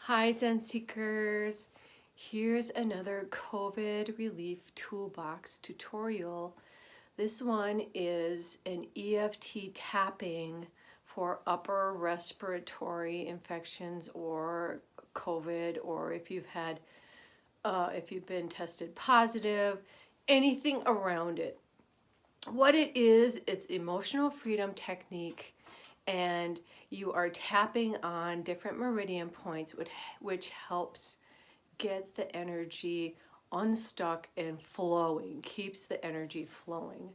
Hi Zen Seekers, here's another COVID relief toolbox tutorial. This one is an EFT tapping for upper respiratory infections or COVID, or if you've been tested positive, anything around it. What it is, it's emotional freedom technique, and you are tapping on different meridian points, which helps get the energy unstuck and flowing, keeps the energy flowing.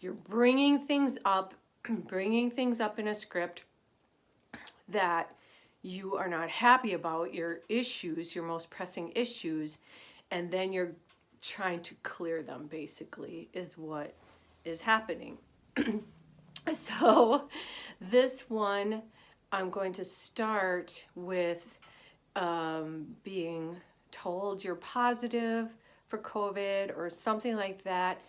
You're bringing things up, bringing things up in a script that you are not happy about, your issues, your most pressing issues, and then you're trying to clear them, basically, is what is happening. So this one, I'm going to start with being told you're positive for COVID or something like that.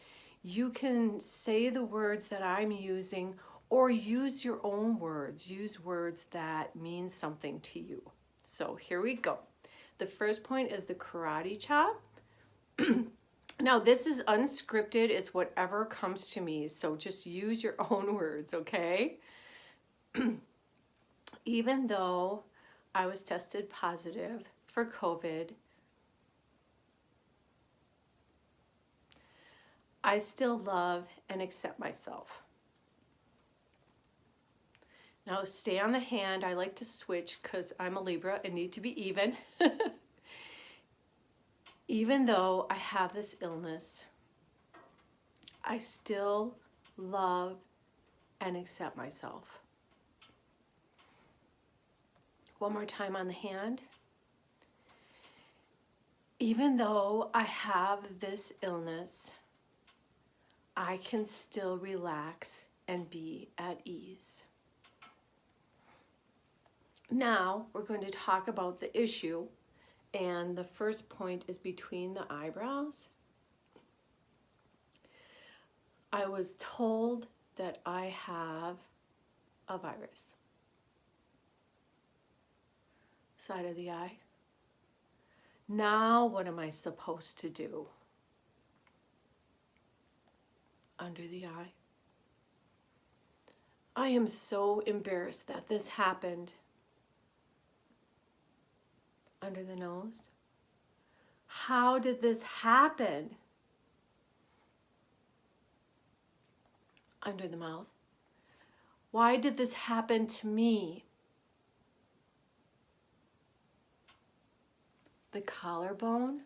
You can say the words that I'm using or use your own words. Use words that mean something to you. So here we go. The first point is the karate chop. Now this is unscripted, it's whatever comes to me, so just use your own words, okay? Even though I was tested positive for COVID, I still love and accept myself. Now stay on the hand. I like to switch because I'm a Libra and need to be even. Even though I have this illness, I still love and accept myself. One more time on the hand. Even though I have this illness, I can still relax and be at ease. Now we're going to talk about the issue, and the first point is between the eyebrows. I was told that I have a virus. Side of the eye. Now what am I supposed to do? Under the eye. I am so embarrassed that this happened. Under the nose. How did this happen? Under the mouth. Why did this happen to me? The collarbone.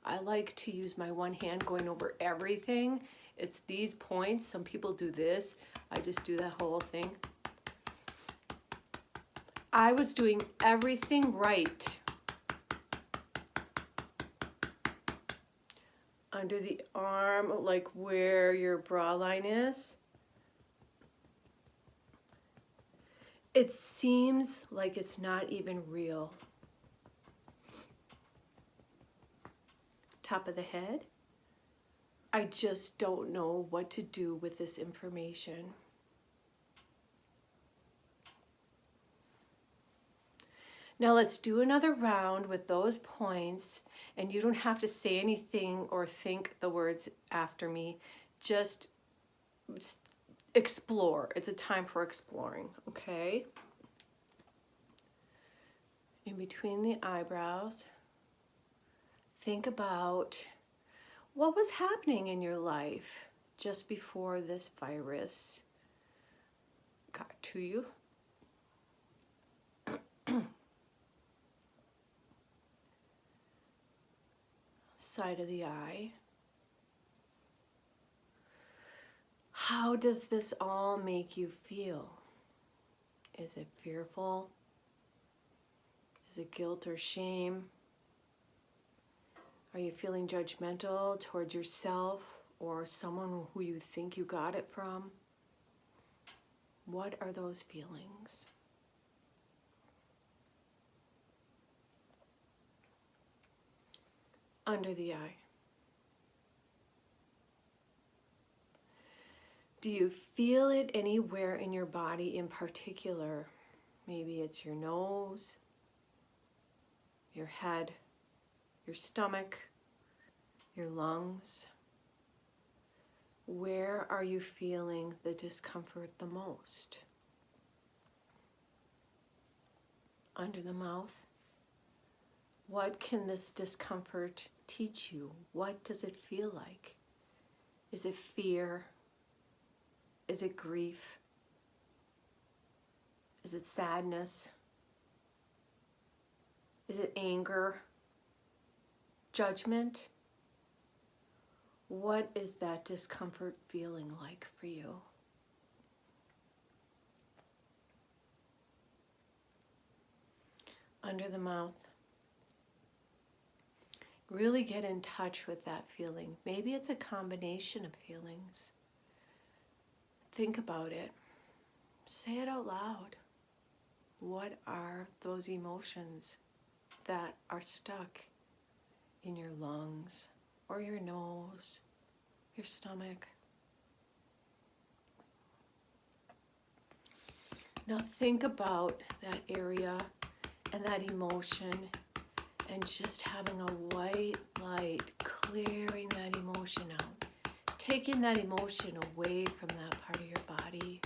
I like to use my one hand going over everything. It's these points. Some people do this. I just do that whole thing. I was doing everything right. Under the arm, like where your bra line is. It seems like it's not even real. Top of the head. I just don't know what to do with this information. Now let's do another round with those points, and you don't have to say anything or think the words after me. Just explore. It's a time for exploring, okay? In between the eyebrows, think about what was happening in your life just before this virus got to you. Side of the eye. How does this all make you feel? Is it fearful? Is it guilt or shame? Are you feeling judgmental towards yourself or someone who you think you got it from? What are those feelings? Under the eye. Do you feel it anywhere in your body in particular? Maybe it's your nose, your head, your stomach, your lungs. Where are you feeling the discomfort the most? Under the mouth. What can this discomfort teach you? What does it feel like? Is it fear? Is it grief? Is it sadness? Is it anger? Judgment? What is that discomfort feeling like for you? Under the mouth. Really get in touch with that feeling. Maybe it's a combination of feelings. Think about it. Say it out loud. What are those emotions that are stuck in your lungs or your nose, your stomach? Now think about that area and that emotion and just having a white light clearing that emotion out, taking that emotion away from that part of your body.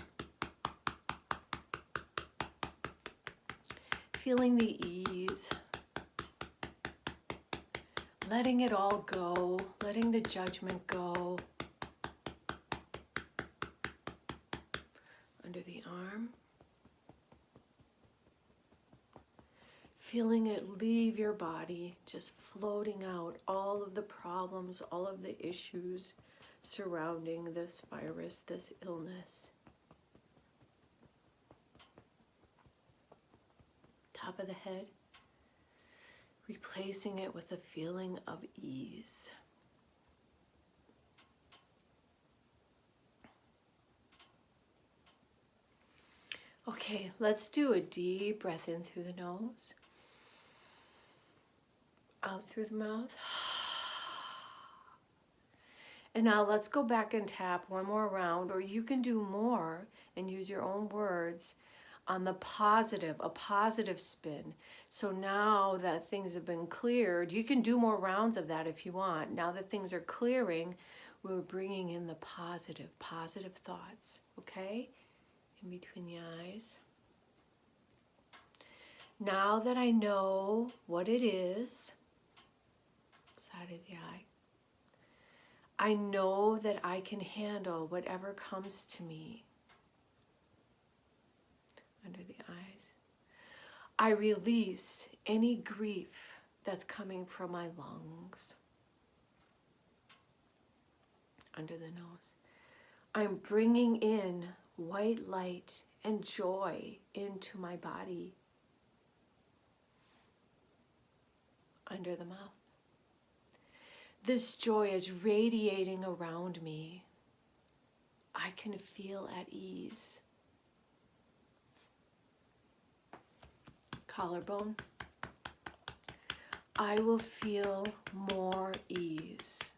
Feeling the ease, letting it all go, letting the judgment go. Under the arm. Feeling it leave your body, just floating out all of the problems, all of the issues surrounding this virus, this illness. Top of the head, replacing it with a feeling of ease. Okay, let's do a deep breath in through the nose. Out through the mouth. And now let's go back and tap one more round, or you can do more and use your own words on the positive, a positive spin. So now that things have been cleared, you can do more rounds of that if you want. Now that things are clearing, we're bringing in the positive thoughts, okay? In between the eyes. Now that I know what it is, side of the eye, I know that I can handle whatever comes to me. Under the eyes. I release any grief that's coming from my lungs. Under the nose. I'm bringing in white light and joy into my body. Under the mouth. This joy is radiating around me. I can feel at ease. Collarbone. I will feel more ease.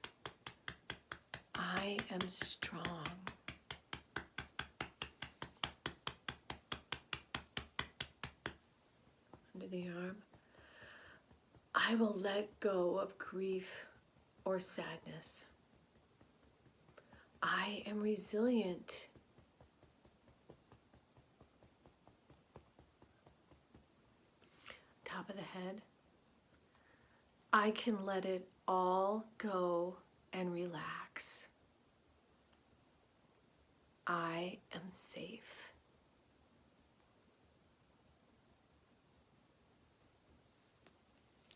I am strong. Under the arm. I will let go of grief or sadness. I am resilient. Top of the head. I can let it all go and relax. I am safe.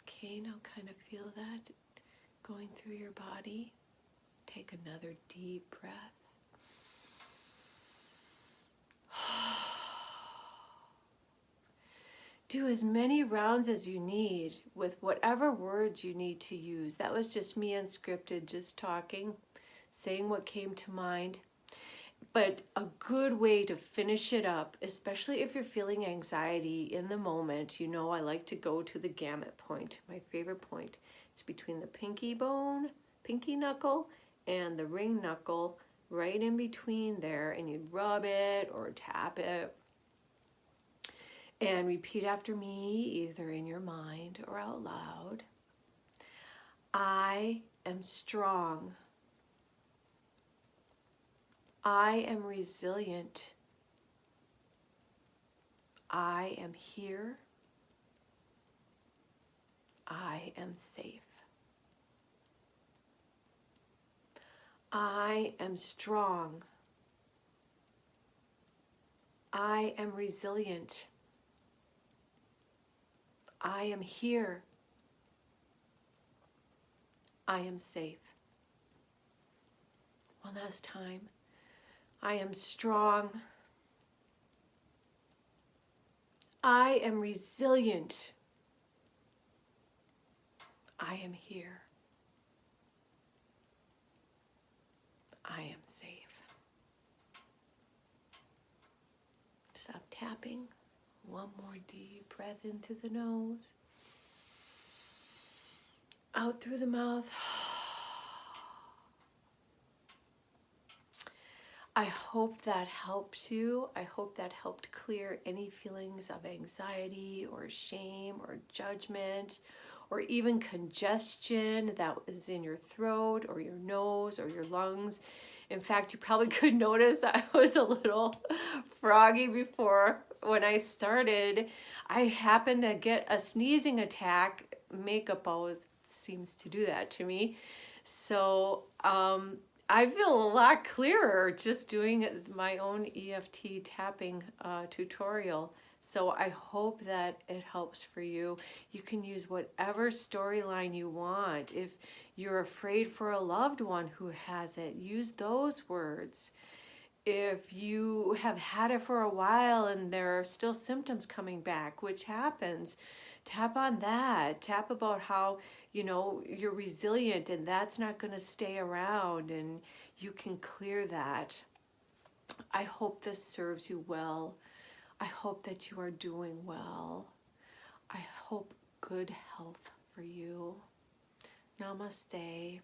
Okay, now kind of feel that going through your body. Take another deep breath. Do as many rounds as you need with whatever words you need to use. That was just me unscripted, just talking, saying what came to mind. But a good way to finish it up, especially if you're feeling anxiety in the moment, you know I like to go to the gamut point, my favorite point. It's between the pinky knuckle, and the ring knuckle, right in between there, and you rub it or tap it. And repeat after me, either in your mind or out loud. I am strong. I am resilient. I am here. I am safe. I am strong. I am resilient. I am here. I am safe. One last time. I am strong. I am resilient. I am here. I am safe. Stop tapping. One more deep breath in through the nose. Out through the mouth. I hope that helped you. I hope that helped clear any feelings of anxiety or shame or judgment or even congestion that was in your throat or your nose or your lungs. In fact, you probably could notice I was a little froggy before when I started. I happened to get a sneezing attack. Makeup always seems to do that to me. So, I feel a lot clearer just doing my own EFT tapping tutorial. So I hope that it helps for you. You can use whatever storyline you want. If you're afraid for a loved one who has it, use those words. If you have had it for a while and there are still symptoms coming back, which happens, tap on that. Tap about how, you're resilient and that's not going to stay around and you can clear that. I hope this serves you well. I hope that you are doing well. I hope good health for you. Namaste.